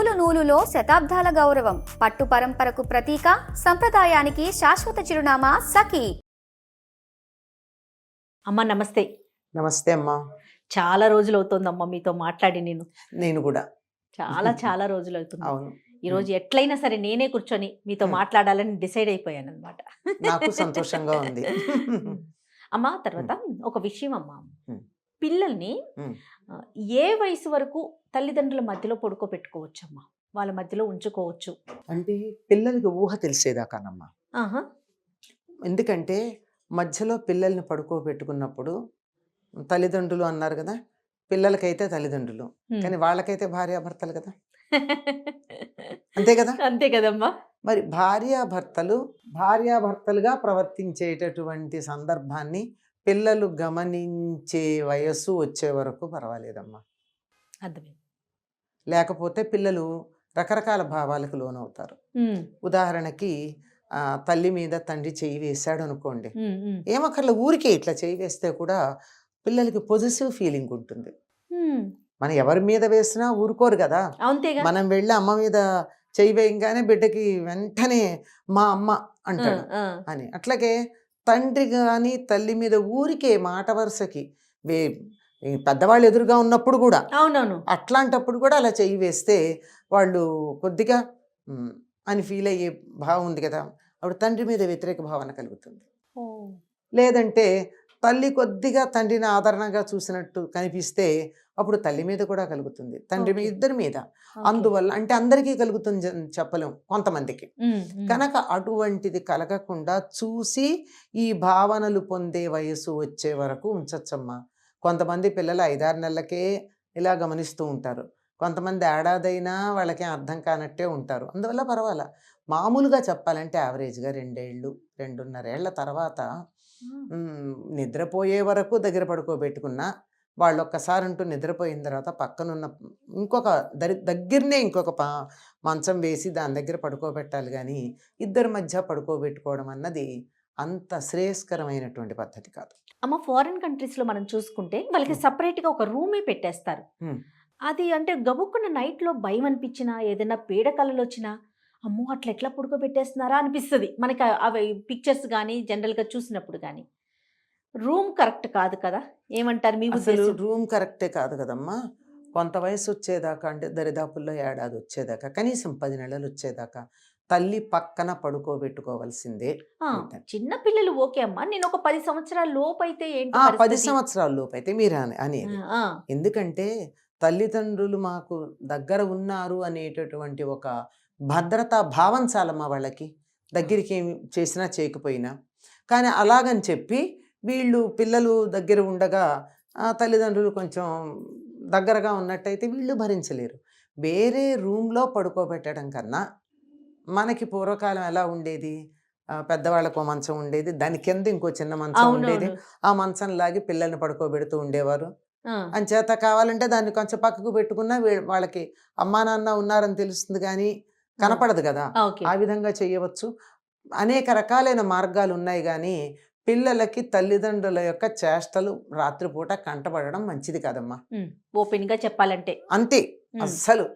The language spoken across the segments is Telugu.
నూలు నూలులో శతాబ్దాల గౌరవం, పట్టు పరంపరకు ప్రతీక, సంప్రదాయానికి శాశ్వత చిరునామా సఖీ. అమ్మ నమస్తే. నమస్తే అమ్మా. చాలా రోజులు అవుతుందమ్మా మీతో మాట్లాడి. నేను కూడా చాలా రోజులు అవుతుంది. అవును, ఈ రోజు ఎట్లయినా సరే నేనే కూర్చొని మీతో మాట్లాడాలని డిసైడ్ అయిపోయాను అనమాట. నాకు సంతోషంగా ఉంది. అమ్మా తర్వాత ఒక విషయం అమ్మా, పిల్లల్ని ఏ వయసు వరకు తల్లిదండ్రుల మధ్యలో పడుకోబెట్టుకోవచ్చమ్మా, వాళ్ళ మధ్యలో ఉంచుకోవచ్చు అంటే పిల్లలకి ఊహ తెలిసేదాకానమ్మా. ఎందుకంటే మధ్యలో పిల్లల్ని పడుకోబెట్టుకున్నప్పుడు తల్లిదండ్రులు అన్నారు కదా, పిల్లలకైతే తల్లిదండ్రులు, కానీ వాళ్ళకైతే భార్యాభర్తలు కదా. అంతే కదా? అంతే కదమ్మా. మరి భార్యాభర్తలుగా ప్రవర్తించేటటువంటి సందర్భాన్ని పిల్లలు గమనించే వయస్సు వచ్చే వరకు పర్వాలేదమ్మా. అర్థమైంది. లేకపోతే పిల్లలు రకరకాల భావాలకు లోనవుతారు. ఉదాహరణకి తల్లి మీద తండ్రి చెయ్యి వేశాడు అనుకోండి, ఏమక్కర్లే ఊరికే ఇట్లా చెయ్యి వేస్తే కూడా పిల్లలకి పొజిటివ్ ఫీలింగ్ ఉంటుంది. మనం ఎవరి మీద వేసినా ఊరుకోరు కదా. మనం వెళ్ళి అమ్మ మీద చెయ్యి వేయంగానే బిడ్డకి వెంటనే మా అమ్మ అంటాడు అని. అట్లాగే తండ్రి కానీ తల్లి మీద ఊరికే మాట వరుసకి పెద్దవాళ్ళు ఎదురుగా ఉన్నప్పుడు కూడా, అవునవును, అట్లాంటప్పుడు కూడా అలా చెయ్యి వేస్తే వాళ్ళు కొద్దిగా అని ఫీల్ అయ్యే భావం ఉంది కదా, అప్పుడు తండ్రి మీద వ్యతిరేక భావన కలుగుతుంది. లేదంటే తల్లి కొద్దిగా తండ్రిని ఆదరణగా చూసినట్టు కనిపిస్తే అప్పుడు తల్లి మీద కూడా కలుగుతుంది, తండ్రి మీద, ఇద్దరి మీద. అందువల్ల అంటే అందరికీ కలుగుతుంది చెప్పలేం, కొంతమందికి. కనుక అటువంటిది కలగకుండా చూసి ఈ భావనలు పొందే వయసు వచ్చే వరకు ఉంచచ్చమ్మా. కొంతమంది పిల్లలు 5-6 నెలలకే ఇలా గమనిస్తూ ఉంటారు, కొంతమంది ఏడాదైనా వాళ్ళకి అర్థం కానట్టే ఉంటారు. అందువల్ల పర్వాలా. మామూలుగా చెప్పాలంటే యావరేజ్గా 2 ఏళ్ళు 2.5 ఏళ్ల తర్వాత నిద్రపోయే వరకు దగ్గర పడుకోబెట్టుకున్నా, వాళ్ళు ఒక్కసారి అంటూ నిద్రపోయిన తర్వాత పక్కనున్న ఇంకొక దగ్గరనే ఇంకొక మంచం వేసి దాని దగ్గర పడుకోబెట్టాలి. కానీ ఇద్దరి మధ్య పడుకోబెట్టుకోవడం అన్నది అంత శ్రేయస్కరమైనటువంటి పద్ధతి కాదు. అమ్మ, ఫారిన్ కంట్రీస్లో మనం చూసుకుంటే వాళ్ళకి సపరేట్గా ఒక రూమే పెట్టేస్తారు. అది అంటే గబుక్కున్న నైట్లో భయం అనిపించినా, ఏదైనా పీడకలలు వచ్చినా, అమ్మో అట్లా ఎట్లా పడుకోబెట్టేస్తున్నారా అనిపిస్తుంది మనకి. అవి పిక్చర్స్ కానీ జనరల్గా చూసినప్పుడు కానీ రూమ్ కరెక్ట్ కాదు కదా, ఏమంటారు మీ అసలు? రూమ్ కరెక్టే కాదు కదమ్మా. కొంత వయసు వచ్చేదాకా, అంటే దరిదాపుల్లో ఏడాది వచ్చేదాకా, కనీసం 10 నెలలు వచ్చేదాకా తల్లి పక్కన పడుకోబెట్టుకోవాల్సిందే. చిన్న పిల్లలు ఓకే అమ్మా, నేను ఒక 10 సంవత్సరాల లోపు అయితే ఏంటి? 10 సంవత్సరాల లోపు అయితే మీరు అనేది. ఎందుకంటే తల్లిదండ్రులు మాకు దగ్గర ఉన్నారు అనేటటువంటి ఒక భద్రతా భావం చాలమ్మా వాళ్ళకి, దగ్గరికి ఏమి చేసినా చేయకపోయినా. కానీ అలాగని చెప్పి వీళ్ళు పిల్లలు దగ్గర ఉండగా తల్లిదండ్రులు కొంచెం దగ్గరగా ఉన్నట్టయితే వీళ్ళు భరించలేరు. వేరే రూమ్లో పడుకోబెట్టడం కన్నా, మనకి పూర్వకాలం ఎలా ఉండేది, పెద్దవాళ్ళకు మంచం ఉండేది, దాని కింద ఇంకో చిన్న మంచం ఉండేది, ఆ మంచం లాగి పిల్లల్ని పడుకోబెడుతూ ఉండేవారు. అంచేత కావాలంటే దాన్ని కొంచెం పక్కకు పెట్టుకున్నా వాళ్ళకి అమ్మా నాన్న ఉన్నారని తెలుస్తుంది, కానీ కనపడదు కదా. ఆ విధంగా చేయవచ్చు. అనేక రకాలైన మార్గాలు ఉన్నాయి. కానీ పిల్లలకి తల్లిదండ్రుల యొక్క చేష్టలు రాత్రిపూట కంటపడడం మంచిది కాదమ్మా. ఓపెన్ గా చెప్పాలంటే అంతే. అస్సలు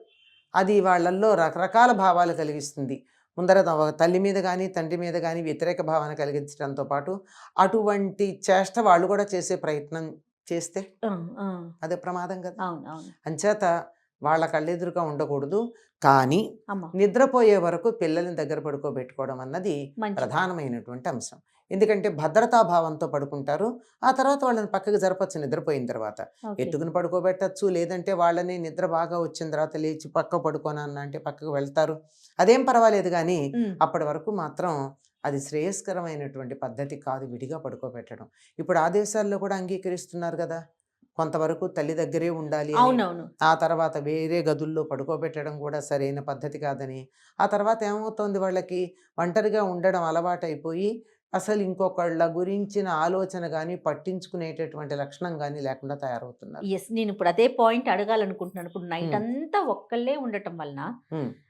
అది వాళ్ళల్లో రకరకాల భావాలు కలిగిస్తుంది. ముందర తల్లి మీద కానీ తండ్రి మీద కానీ వ్యతిరేక భావన కలిగించడంతో పాటు అటువంటి చేష్ట వాళ్ళు కూడా చేసే ప్రయత్నం చేస్తే అదే ప్రమాదం కదా. అంచేత వాళ్ళ కళ్ళెదురుగా ఉండకూడదు. కానీ నిద్రపోయే వరకు పిల్లల్ని దగ్గర పడుకోబెట్టుకోవడం అన్నది ప్రధానమైనటువంటి అంశం. ఎందుకంటే భద్రతాభావంతో పడుకుంటారు. ఆ తర్వాత వాళ్ళని పక్కకి జరపచ్చు. నిద్రపోయిన తర్వాత ఎత్తుకుని పడుకోబెట్టచ్చు, లేదంటే వాళ్ళని నిద్ర బాగా వచ్చిన తర్వాత లేచి పక్క పడుకోనన్నా అంటే పక్కకు వెళ్తారు, అదేం పర్వాలేదు. కానీ అప్పటి వరకు మాత్రం అది శ్రేయస్కరమైనటువంటి పద్ధతి కాదు విడిగా పడుకోబెట్టడం. ఇప్పుడు ఆ దేశాల్లో కూడా అంగీకరిస్తున్నారు కదా, కొంతవరకు తల్లి దగ్గరే ఉండాలి, ఆ తర్వాత వేరే గదుల్లో పడుకోబెట్టడం కూడా సరైన పద్ధతి కాదని. ఆ తర్వాత ఏమవుతోంది, వాళ్ళకి ఒంటరిగా ఉండడం అలవాటైపోయి అసలు ఇంకొకళ్ళ గురించిన ఆలోచన కానీ పట్టించుకునేటటువంటి లక్షణం కానీ లేకుండా తయారవుతున్నారు. నేను ఇప్పుడు అదే పాయింట్ అడగాలనుకుంటున్నాను. ఇప్పుడు నైట్ అంతా ఒక్కళ్ళే ఉండటం వలన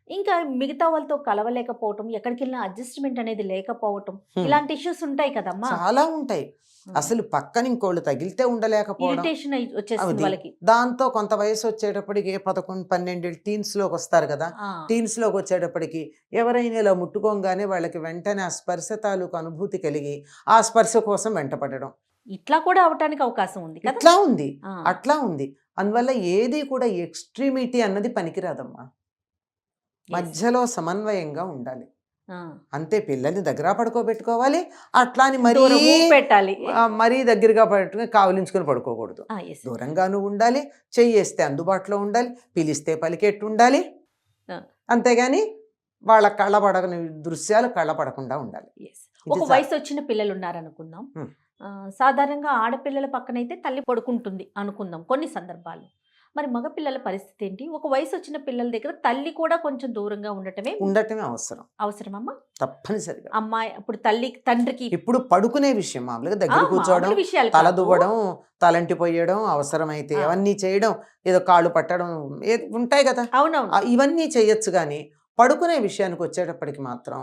ఇంకా మిగతా వాళ్ళతో కలవలేకపోవటం, ఎక్కడికి వెళ్ళినా అడ్జస్ట్మెంట్ అనేది లేకపోవటం, హ్మ్. ఇలాంటి ఇష్యూస్ ఉంటాయి కదమ్మా. చాలా ఉంటాయి. అసలు పక్కన ఇంకోళ్ళు తగిలితే ఉండలేకపోవడం. ఇరిటేషన్ వచ్చేస్తుంది అది. వాళ్ళకి. దాంతో కొంత వయసు వచ్చేటప్పటికి 11, 12 టీన్స్‌లోకి వస్తారు కదా! ఆ, టీన్స్‌లోకి వచ్చేటప్పటికి ఎవరైనా ఇలా ముట్టుకోగానే వాళ్ళకి వెంటనే ఆ స్పర్శ తాలూకు అనుభూతి కలిగి ఆ స్పర్శ కోసం వెంటపడడం. ఇట్లా కూడా అవటానికి అవకాశం ఉంది కదా. ఇట్లా ఉంది. ఆ, అట్లా ఉంది. అందువల్ల ఏది కూడా ఎక్స్‌ట్రీమిటీ అన్నది పనికిరాదమ్మా. yes. మధ్యలో సమన్వయంగా ఉండాలి. ఆ, అంతే. పిల్లల్ని దగ్గర పడుకోబెట్టుకోవాలి. అట్లా అని మరీ దూరము పెట్టాలి. మరీ దగ్గరగా పట్టుకుని కావలించుకొని పడుకోకూడదు. yes. దూరంగాను ఉండాలి. చెయ్యేస్తే అందుబాటులో ఉండాలి. పిలిస్తే పలికేట్టు ఉండాలి. ఆ. అంతేగాని వాళ్ళ కళ్ళపడని దృశ్యాలు కళ్ళపడకుండా ఉండాలి. Yes. ఇది ఒక వయసు వచ్చిన పిల్లలు ఉన్నారనుకుందాం. Hmm. సాధారణంగా ఆడపిల్లల పక్కనైతే తల్లి పడుకుంటుంది అనుకుందాం కొన్ని సందర్భాలు. మరి మగపిల్లల పరిస్థితి ఏంటి? ఒక వయసు వచ్చిన పిల్లల దగ్గర తల్లి కూడా కొంచెం దూరంగా ఉండటమే ఉండటమే అవసరం. అవసరమమ్మా. తప్పనిసరిగా. అమ్మాయి ఇప్పుడు తల్లి తండ్రికి ఇప్పుడు పడుకునే విషయం మామూలుగా దగ్గర కూర్చోవడం, మామూలు విషయాలు తల కాదు. దువ్వడం, తలంటి పోయడం, అవసరమైతే ఆ. అవన్నీ చేయడం, ఏదో కాళ్ళు పట్టడం ఉంటాయి కదా. అవునవును. ఇవన్నీ చేయొచ్చు. కానీ పడుకునే విషయానికి వచ్చేటప్పటికి మాత్రం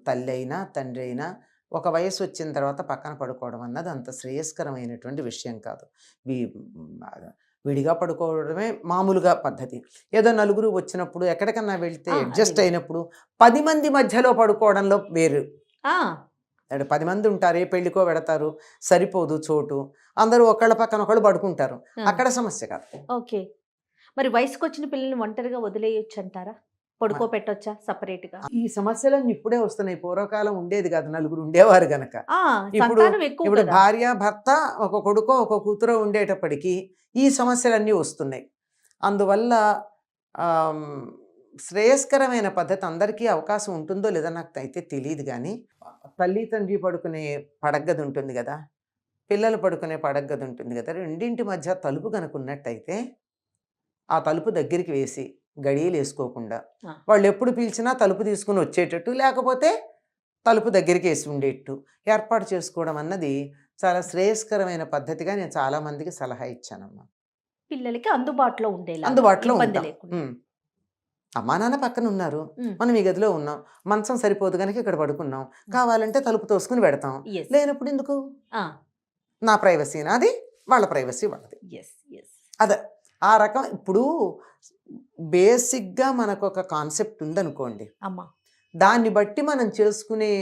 తల్లి అయినా తండ్రి అయినా ఒక వయసు వచ్చిన తర్వాత పక్కన పడుకోవడం అన్నది అంత శ్రేయస్కరమైనటువంటి విషయం కాదు. విడిగా పడుకోవడమే మామూలుగా పద్ధతి. ఏదో నలుగురు వచ్చినప్పుడు ఎక్కడికన్నా వెళ్తే అడ్జస్ట్ అదే. అయినప్పుడు 10 మంది మధ్యలో పడుకోవడంలో వేరు. ఆ, 10 మంది ఉంటారు, ఏ పెళ్ళికో పెడతారు, సరిపోదు చోటు, అందరూ ఒకళ్ళ పక్కన ఒకళ్ళు పడుకుంటారు. ఆ. అక్కడ సమస్య కాదు. ఓకే. మరి వయసుకు వచ్చిన పిల్లల్ని ఒంటరిగా వదిలేయొచ్చు అంటారా? పడుకోబెట్టొచ్చా సపరేట్ గా? ఈ సమస్యలన్నీ ఇప్పుడే వస్తున్నాయి. పూర్వకాలం ఉండేది కాదు, నలుగురు ఉండేవారు గనక. ఇప్పుడు సంతానం ఎక్కువ ఇప్పుడు కదా. భార్య భర్త ఒక కొడుకో ఒక కూతురో ఉండేటప్పటికి ఈ సమస్యలన్నీ వస్తున్నాయి. అందువల్ల ఆమ్, శ్రేయస్కరమైన పద్ధతి అందరికీ అవకాశం ఉంటుందో లేదో నాకు అయితే తెలియదు. కానీ తల్లి తండ్రి పడుకునే పడగ్గది ఉంటుంది కదా, పిల్లలు పడుకునే పడగ్గది ఉంటుంది కదా, రెండింటి మధ్య తలుపు కనుక ఉన్నట్టయితే ఆ తలుపు దగ్గరికి వేసి గడియలు వేసుకోకుండా ఆ. వాళ్ళు ఎప్పుడు పిలిచినా తలుపు తీసుకుని వచ్చేటట్టు, లేకపోతే తలుపు దగ్గరికి వేసి ఉండేట్టు ఏర్పాటు చేసుకోవడం అన్నది చాలా శ్రేయస్కరమైన పద్ధతిగా నేను చాలా మందికి సలహా ఇచ్చానమ్మా. పిల్లలకి అందుబాటులో ఉండేలా, అందుబాటులో ఇబ్బంది ఉంటాం. లేకుండా. అమ్మా నాన్న పక్కన ఉన్నారు, ఉమ్. మనం ఈ గదిలో ఉన్నాం, మంచం సరిపోదు కనుక ఇక్కడ పడుకున్నాం, కావాలంటే తలుపు తోసుకుని పెడతాం. Yes. లేనప్పుడు ఎందుకు? ఆ, నా ప్రైవసీ నాది, వాళ్ళ ప్రైవసీ వాళ్ళది. yes, yes. అదే ఆ రకం. ఇప్పుడు బేసిక్గా మనకు ఒక కాన్సెప్ట్ ఉందనుకోండి, అమ్మా. దాన్ని బట్టి మనం చేసుకునే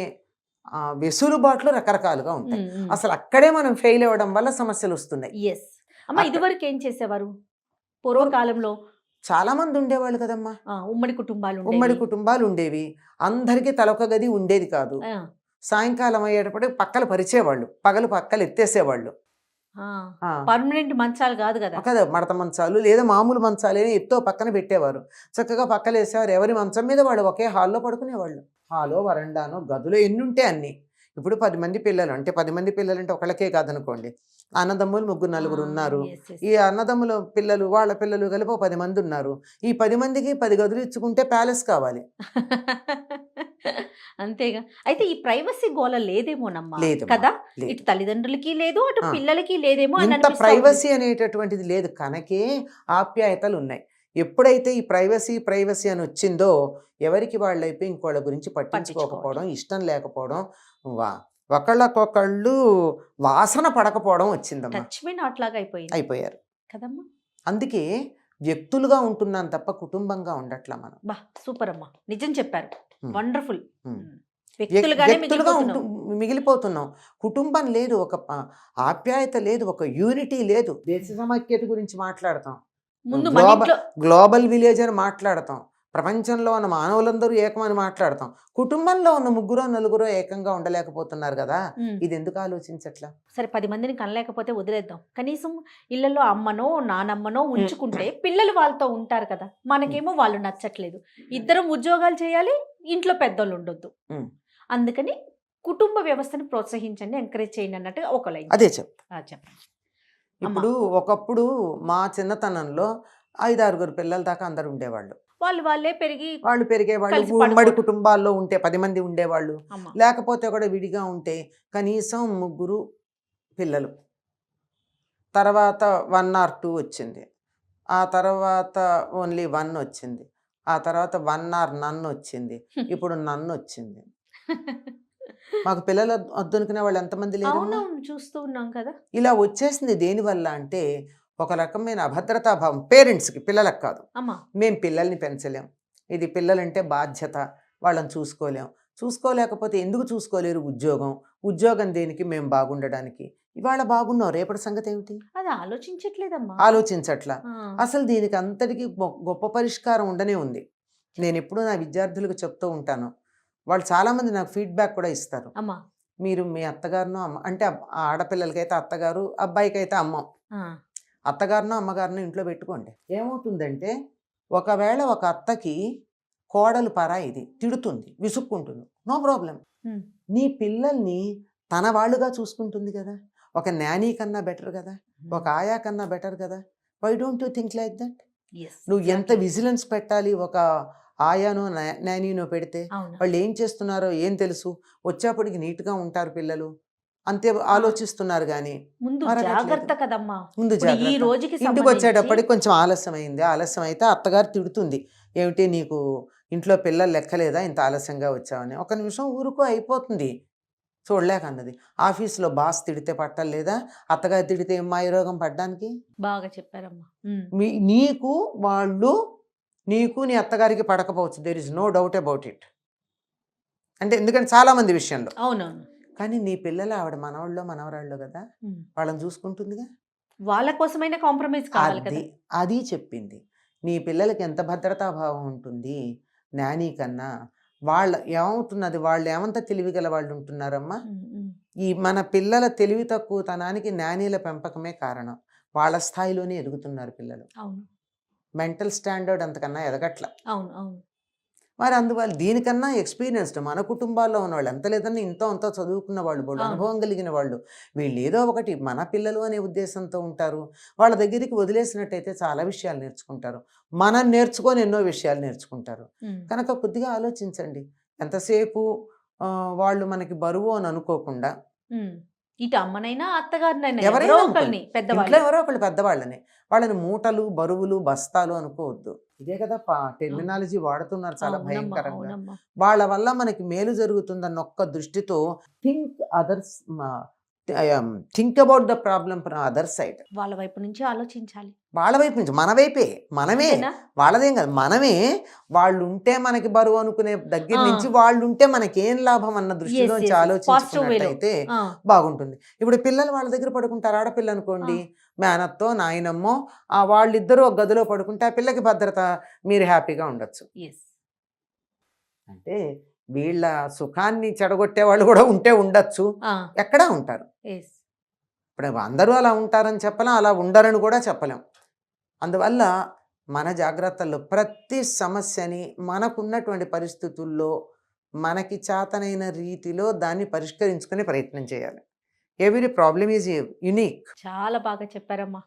వెసులుబాట్లు రకరకాలుగా ఉంటాయి. ఉమ్, ఉమ్. అసలు అక్కడే మనం ఫెయిల్ అవ్వడం వల్ల సమస్యలు వస్తున్నాయి. Yes. అమ్మా, ఇదివరకు ఏం చేసేవారు పూర్వకాలంలో? చాలా మంది ఉండేవాళ్ళు కదమ్మా. ఉమ్మడి కుటుంబాలు ఉండేవి. ఉమ్మడి కుటుంబాలు ఉండేవి. అందరికీ తలొక గది ఉండేది కాదు. ఆ, సాయంకాలం అయ్యేటప్పటికి పక్కలు పరిచేవాళ్ళు, పగలు పక్కలు ఎత్తేసేవాళ్ళు. ఆ, పర్మనెంట్ మంచాలు కాదు కదా. కదా, మడత మంచాలు లేదా మామూలు మంచాలు ఎత్తో పక్కన పెట్టేవారు. చక్కగా పక్కలు వేసేవారు. ఎవరి మంచం మీద వాళ్ళు ఒకే హాల్లో పడుకునేవాళ్ళు. హాలో, వరండానో, గదులు ఎన్ని ఉంటే అన్ని. ఇప్పుడు 10 మంది పిల్లలు అంటే 10 మంది పిల్లలు అంటే ఒకళ్ళకే కాదనుకోండి, అన్నదమ్ములు 3, 4 ఉన్నారు. Yes, yes. ఈ అన్నదమ్ముల పిల్లలు వాళ్ళ పిల్లలు కలిపి 10 మంది ఉన్నారు. ఈ 10 మందికి 10 గదులు ఇచ్చుకుంటే ప్యాలెస్ కావాలి. అంతేగా. అయితే ఈ ప్రైవసీ గోల లేదేమోనమ్మా లేదమ్మా, కదా. లేదు. ఇటు తల్లిదండ్రులకి లేదు, అటు ఆ. పిల్లలకి లేదేమో అని ఇంత అనిపిస్తా ఉంది. ప్రైవసీ అనేటటువంటిది లేదు కనుకే ఆప్యాయతలు ఉన్నాయి. ఎప్పుడైతే ఈ ప్రైవసీ అని వచ్చిందో ఎవరికి వాళ్ళైపోయి ఇంకోళ్ళ గురించి పట్టించుకోకపోవడం, ఇష్టం లేకపోవడం, ఒకళ్ళకొకళ్ళు వాసన పడకపోవడం వచ్చిందమ్మా. టచ్ మీ నాట్ లాగా అయిపోయింది అయిపోయారు. కదమ్మా. అందుకే వ్యక్తులుగా ఉంటున్నాం తప్ప కుటుంబంగా ఉండట్లా మనం. బా, సూపర్ అమ్మా, నిజం చెప్పారు. Hmm. వండర్ఫుల్. Hmm. వ్యక్తులుగానే వ్యక్తులుగా మిగిలిపోతున్నాం. మిగిలిపోతున్నాం. కుటుంబం లేదు, ఒక ఆప్యాయత లేదు, ఒక యూనిటీ లేదు. దేశ సమైక్యత గురించి మాట్లాడతాం, ముందు మన ఇంట్లో గ్లోబల్ విలేజ్ అని మాట్లాడతాం, ప్రపంచంలో ఉన్న మానవులందరూ ఏకమని మాట్లాడతాం. కుటుంబంలో ఉన్న 3, 4 ఏకంగా ఉండలేకపోతున్నారు కదా. ఉమ్. ఇది ఎందుకు ఆలోచించట్లా? సరే 10 మందిని కనలేకపోతే వదిలేద్దాం. కనీసం ఇళ్లలో అమ్మనో నానమ్మనో ఉంచుకుంటే పిల్లలు వాళ్ళతో ఉంటారు కదా. మనకేమో వాళ్ళు నచ్చట్లేదు, ఇద్దరం ఉద్యోగాలు చేయాలి, ఇంట్లో పెద్దోళ్ళు ఉండొద్దు. ఉమ్. అందుకని కుటుంబ వ్యవస్థను ప్రోత్సహించండి, ఎంకరేజ్ చేయండి అన్నట్టు ఒక లైన్. అదే చెప్పండి. ఇప్పుడు ఒకప్పుడు మా చిన్నతనంలో 5, 6 పిల్లల దాకా అందరు ఉండేవాళ్ళు. వాళ్ళే పెరిగి వాళ్ళు పెరిగేవాళ్ళు. కలిసి ఉమ్మడి పడుకోవడం. కుటుంబాల్లో ఉంటే 10 మంది ఉండేవాళ్ళు. అమ్మ. లేకపోతే కూడా విడిగా ఉంటే కనీసం 3 పిల్లలు. తర్వాత 1 or 2 వచ్చింది. ఆ తర్వాత ఓన్లీ 1 వచ్చింది. ఆ తర్వాత 1 ఆర్ నన్ను వచ్చింది. ఇప్పుడు నన్ను వచ్చింది. మాకు పిల్లలు వద్దనుకునే వాళ్ళు ఎంతమంది లేరమ్మా? అవునవును, చూస్తూ ఉన్నాం కదా. ఇలా వచ్చేసింది దేనివల్ల అంటే ఒక రకమైన అభద్రతా భావం పేరెంట్స్కి, పిల్లలకు కాదు. అమ్మా. మేము పిల్లల్ని పెంచలేం, ఇది పిల్లలంటే బాధ్యత, వాళ్ళని చూసుకోలేం. చూసుకోలేకపోతే ఎందుకు చూసుకోలేరు? ఉద్యోగం దేనికి? మేము బాగుండడానికి. ఇవాళ బాగున్నాం, రేపటి సంగతి ఏమిటి? అది ఆలోచించట్లేదమ్మా. ఆలోచించట్లా. ఆ, అసలు దీనికి అంతటికి గొప్ప పరిష్కారం ఉండనే ఉంది. నేను ఎప్పుడూ నా విద్యార్థులకు చెప్తూ ఉంటాను. వాళ్ళు చాలామంది నాకు ఫీడ్బ్యాక్ కూడా ఇస్తారు. అమ్మా. మీరు మీ అత్తగారును అమ్మ అంటే ఆడపిల్లలకైతే అత్తగారు, అబ్బాయికైతే అమ్మ. ఆ, అత్తగారినో అమ్మగారినో ఇంట్లో పెట్టుకోండి. ఏమవుతుందంటే ఒకవేళ ఒక అత్తకి కోడలు పరాయిది, తిడుతుంది, విసుక్కుంటుంది, నో ప్రాబ్లం. ఉమ్, నీ పిల్లల్ని తన వాళ్ళుగా చూసుకుంటుంది కదా. ఒక నానీ కన్నా బెటర్ కదా, ఒక ఆయా కన్నా బెటర్ కదా. Why don't you think like that? yes, నువ్వు ఎంత exactly. విజిలెన్స్ పెట్టాలి ఒక ఆయానో నానీనో పెడితే? అవును. వాళ్ళు ఏం చేస్తున్నారో ఏం తెలుసు? వచ్చేప్పటికి నీట్గా ఉంటారు పిల్లలు, అంతే ఆలోచిస్తున్నారు. కానీ ముందు మరగట్లేదు. జాగ్రత్త కదమ్మా. ముందు ఇప్పుడు ఈ జాగ్రత్త. రోజుకి ఇంటికి సంబంధించి వచ్చేటప్పటికి కొంచెం ఆలస్యం అయింది. ఆలస్యం అయితే అత్తగారు తిడుతుంది, ఏమిటి నీకు ఇంట్లో పిల్లలు లెక్కలేదా, ఇంత ఆలస్యంగా వచ్చావని. ఒక నిమిషం ఊరుకో, అయిపోతుంది. చూడలేక అన్నది. ఆఫీస్లో బాస్ తిడితే పట్టలేదా, అత్తగారు తిడితే ఏం మాయరోగం పడ్డానికి? బాగా చెప్పారమ్మా. నీకు నీ అత్తగారికి పడకపోవచ్చు, there is no doubt about it. అంటే ఎందుకంటే చాలామంది విషయంలో. అవునవును. కానీ నీ పిల్లలు ఆవిడ మనవాళ్ళో మనవరాళ్ళు కదా, ఉమ్. వాళ్ళని చూసుకుంటుందిగా. వాళ్ళ కోసమైనా కాంప్రమైజ్ కావాలి కదా. అది చెప్పింది. నీ పిల్లలకి ఎంత భద్రతాభావం ఉంటుంది నానీ కన్నా. ఏమవుతున్నది, వాళ్ళు ఏమంత తెలివిగల వాళ్ళు ఉంటున్నారమ్మా. ఉమ్, ఉమ్. ఈ మన పిల్లల తెలివి తక్కువతనానికి నానీల పెంపకమే కారణం. వాళ్ళ స్థాయిలోనే ఎదుగుతున్నారు పిల్లలు. అవును, మెంటల్ స్టాండర్డ్ అంతకన్నా ఎదగట్ల. అవును, అవును. మరి అందువల్ల దీనికన్నా ఎక్స్పీరియన్స్డ్ మన కుటుంబాల్లో ఉన్న వాళ్ళు, ఎంత లేదన్నా ఇంతో అంతా చదువుకున్న వాళ్ళు, వాళ్ళు అవును. అనుభవం కలిగిన వాళ్ళు, వీళ్ళు ఏదో ఒకటి మన పిల్లలు అనే ఉద్దేశంతో ఉంటారు. వాళ్ళ దగ్గరికి వదిలేసినట్టయితే చాలా విషయాలు నేర్చుకుంటారు. మనం నేర్చుకొని ఎన్నో విషయాలు నేర్చుకుంటారు. ఉమ్. కనుక కొద్దిగా ఆలోచించండి. ఎంతసేపు వాళ్ళు మనకి బరువు అని అనుకోకుండా, ఉమ్. ఇటు అమ్మనైనా అత్తగారినైనా ఎవరైనా ఎవరో అనుకోండి, ఒకరిని ఇంట్లో పెద్దవాళ్ళు. ఎవరో ఒకళ్ళు పెద్దవాళ్ళని, వాళ్ళని మూటలు, బరువులు, బస్తాలు అనుకోవద్దు. ఇదే కదా టెర్మినాలజీ వాడుతున్నారు చాలా అవునమ్మా, భయంకరంగా. అవునమ్మా. వాళ్ళ వల్ల మనకి మేలు జరుగుతుందన్న ఒక్క దృష్టితో think about the problem from other side. వాళ్ళ వైపు నుంచి ఆలోచించాలి. వాళ్ళ వైపు నుంచి, మన వైపే, మనమే, అంతేనా? వాళ్ళదేం కాదు, మనమే. వాళ్ళు ఉంటే మనకి బరువు అనుకునే దగ్గర ఆ. నుంచి వాళ్ళు ఉంటే మనకేం లాభం అన్న దృష్టిలోంచి yes, yes. ఆలోచించుకున్నట్టయితే ఆ, బాగుంటుంది. ఇప్పుడు పిల్లలు వాళ్ళ దగ్గర పడుకుంటారు. ఆడపిల్ల అనుకోండి, మేనత్తో నాయనమ్మో వాళ్ళిద్దరూ ఒక గదిలో పడుకుంటే ఆ పిల్లకి భద్రత, మీరు హ్యాపీగా ఉండొచ్చు. yes. అంటే వీళ్ళ సుఖాన్ని చెడగొట్టే వాళ్ళు కూడా ఉంటే ఉండొచ్చు, ఆ, ఎక్కడా ఉంటారు. yes. ఇప్పుడు అందరూ అలా ఉంటారని చెప్పలేం, అలా ఉండరని కూడా చెప్పలేం. అందువల్ల మన జాగ్రత్తల్లో ప్రతి సమస్యని మనకున్నటువంటి పరిస్థితుల్లో మనకి చేతనైన రీతిలో దాన్ని పరిష్కరించుకునే ప్రయత్నం చేయాలి. Every problem is unique. చాలా బాగా చెప్పారమ్మా.